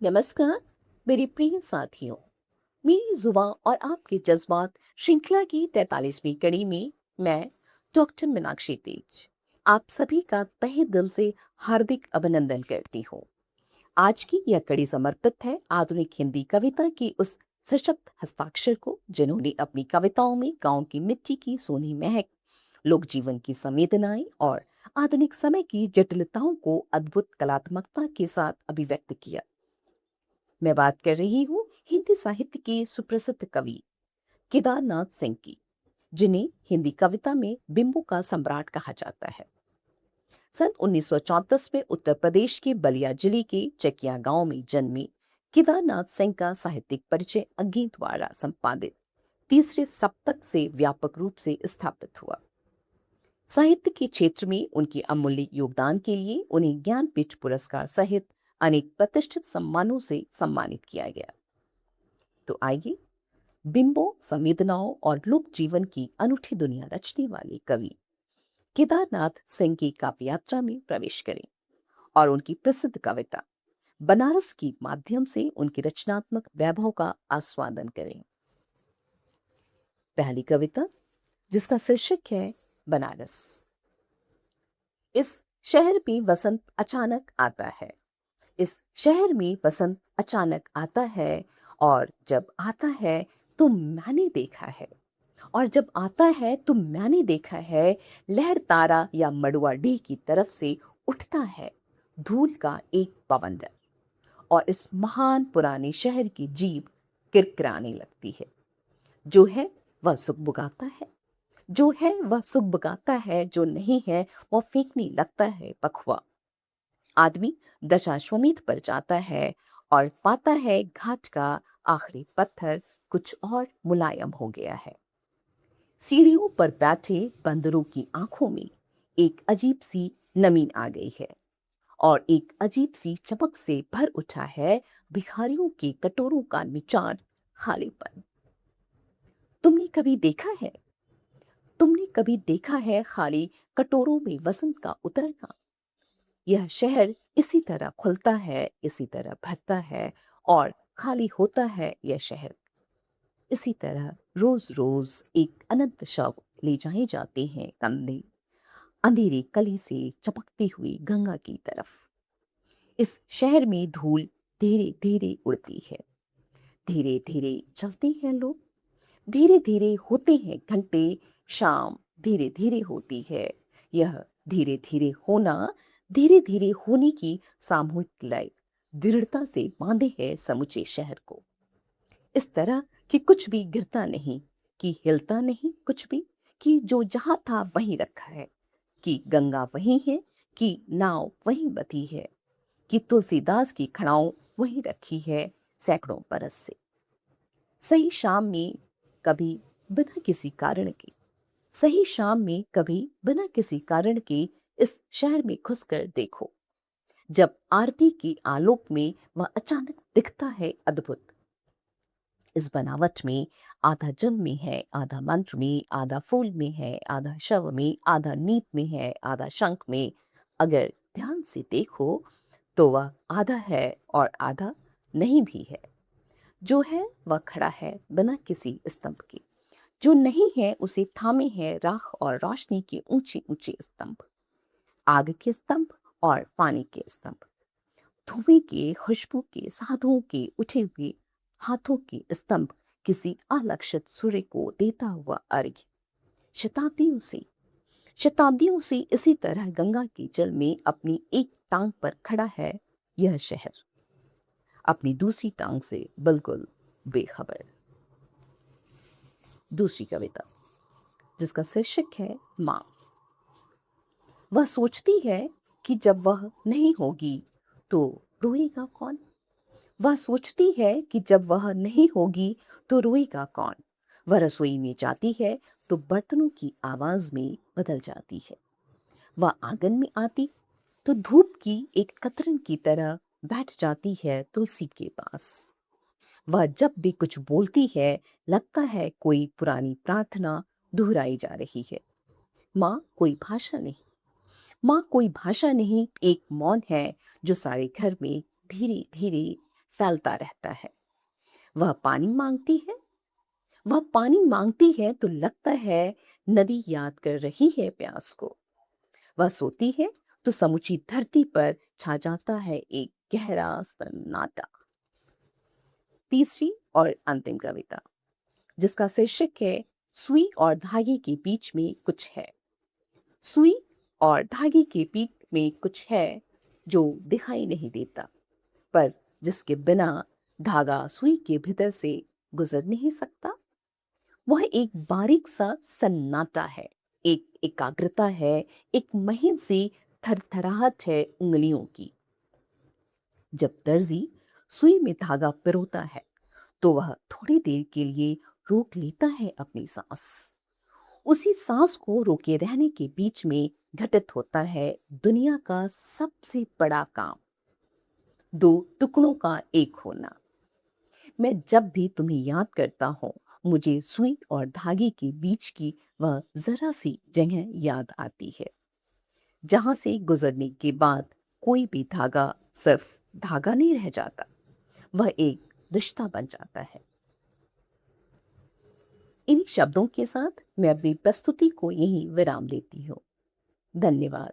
नमस्कार मेरे प्रिय साथियों। मेरी जुबां और आपके जज्बात श्रृंखला की 43वीं कड़ी में मैं डॉक्टर मीनाक्षी तेज आप सभी का तहे दिल से हार्दिक अभिनंदन करती हूँ। आज की यह कड़ी समर्पित है आधुनिक हिंदी कविता की उस सशक्त हस्ताक्षर को जिन्होंने अपनी कविताओं में गांव की मिट्टी की सोनी महक, लोक जीवन की संवेदनाएं और आधुनिक समय की जटिलताओं को अद्भुत कलात्मकता के साथ अभिव्यक्त किया। मैं बात कर रही हूँ हिंदी साहित्य के सुप्रसिद्ध कवि केदारनाथ सिंह की, जिन्हें हिंदी कविता में बिंबों का सम्राट कहा जाता है। सन 1934 में उत्तर प्रदेश के बलिया जिले के चकिया गांव में जन्मे केदारनाथ सिंह का साहित्यिक परिचय अंकित द्वारा संपादित तीसरे सप्तक से व्यापक रूप से स्थापित हुआ। साहित्य के क्षेत्र में उनके अमूल्य योगदान के लिए उन्हें ज्ञानपीठ पुरस्कार सहित अनेक प्रतिष्ठित सम्मानों से सम्मानित किया गया। तो आइए बिंबों, संवेदनाओं और लोक जीवन की अनूठी दुनिया रचने वाले कवि केदारनाथ सिंह की काव्य यात्रा में प्रवेश करें और उनकी प्रसिद्ध कविता बनारस के माध्यम से उनके रचनात्मक वैभव का आस्वादन करें। पहली कविता, जिसका शीर्षक है बनारस। इस शहर में वसंत अचानक आता है। इस शहर में वसंत अचानक आता है, और जब आता है तो मैंने देखा है। और जब आता है तो मैंने देखा है, लहर तारा या मड़ुआडीह की तरफ से उठता है धूल का एक बवंडर, और इस महान पुराने शहर की जीभ किरकिराने लगती है। जो है वह सुगबुगाता है, जो है वह सुगबुगाता है, जो नहीं है वह फेंकने लगता है पखुआ। आदमी दशाश्वमेध पर जाता है और पाता है घाट का आखिरी पत्थर कुछ और मुलायम हो गया है। सीढ़ियों पर बैठे बंदरों की आंखों में एक अजीब सी नमी आ गई है, और एक अजीब सी चमक से भर उठा है भिखारियों के कटोरों का निचार खालीपन। तुमने कभी देखा है, तुमने कभी देखा है खाली कटोरों में वसंत का उतरना? यह शहर इसी तरह खुलता है, इसी तरह भरता है और खाली होता है। यह शहर इसी तरह रोज रोज एक अनंत शव ले जाए जाते हैं कंधे अंधेरे कली से चमकती हुई गंगा की तरफ। इस शहर में धूल धीरे धीरे उड़ती है, धीरे धीरे चलते हैं लोग, धीरे धीरे होते हैं घंटे, शाम धीरे धीरे होती है। यह धीरे धीरे होना, धीरे धीरे होने की सामूहिक लय दृढ़ता से बांधे है समुचे शहर को। इस तरह कि कुछ भी गिरता नहीं, कि हिलता नहीं कुछ भी, कि जो जहां था वहीं रखा है, कि गंगा वहीं है, कि नाव वहीं बधी है, कि तुलसीदास की खड़ाओं वहीं रखी है सैकड़ों बरस से। सही शाम में कभी बिना किसी कारण के, सही शाम में कभी बिना किसी कारण के इस शहर में घुसकर देखो। जब आरती के आलोक में वह अचानक दिखता है अद्भुत। इस बनावट में आधा जन्म में है, आधा मंत्र में, आधा फूल में है, आधा शव में, आधा नीत में है, आधा शंख में। अगर ध्यान से देखो तो वह आधा है और आधा नहीं भी है। जो है वह खड़ा है बिना किसी स्तंभ के, जो नहीं है उसे थामे है राख और रोशनी के ऊंचे ऊंचे स्तंभ, आग के स्तंभ और पानी के स्तंभ, धुएं के, खुशबू के, साधुओं के उठे हुए हाथों के स्तंभ, किसी अलक्षित सूर्य को देता हुआ अर्घ्य। शताब्दियों से, शताब्दियों से इसी तरह गंगा के जल में अपनी एक टांग पर खड़ा है यह शहर, अपनी दूसरी टांग से बिल्कुल बेखबर। दूसरी कविता, जिसका शीर्षक है मां। वह सोचती है कि जब वह नहीं होगी तो रोएगा कौन। वह सोचती है कि जब वह नहीं होगी तो रोएगा कौन। वह रसोई में जाती है तो बर्तनों की आवाज में बदल जाती है। वह आंगन में आती तो धूप की एक कतरन की तरह बैठ जाती है तुलसी के पास। वह जब भी कुछ बोलती है लगता है कोई पुरानी प्रार्थना दोहराई जा रही है। माँ कोई भाषा नहीं, माँ कोई भाषा नहीं, एक मौन है जो सारे घर में धीरे धीरे फैलता रहता है। वह पानी मांगती है, वह पानी मांगती है तो लगता है नदी याद कर रही है प्यास को। वह सोती है तो समूची धरती पर छा जाता है एक गहरा सन्नाटा। तीसरी और अंतिम कविता, जिसका शीर्षक है सुई और धागे के बीच में कुछ है। सुई और धागे के बीच में कुछ है जो दिखाई नहीं देता, पर जिसके बिना धागा सुई के भीतर से गुजर नहीं सकता। वह एक बारीक सा सन्नाटा है, एक एकाग्रता है, एक महीन सी थरथराहट है उंगलियों की। जब दर्जी सुई में धागा पिरोता है तो वह थोड़ी देर के लिए रोक लेता है अपनी सांस। उसी सांस को रोके रहने के बीच में घटित होता है दुनिया का सबसे बड़ा काम, दो टुकड़ों का एक होना। मैं जब भी तुम्हें याद करता हूँ, मुझे सुई और धागे के बीच की वह जरा सी जगह याद आती है, जहां से गुजरने के बाद कोई भी धागा सिर्फ धागा नहीं रह जाता, वह एक रिश्ता बन जाता है। इन्हीं शब्दों के साथ मैं अपनी प्रस्तुति को यहीं विराम देती हूँ। धन्यवाद।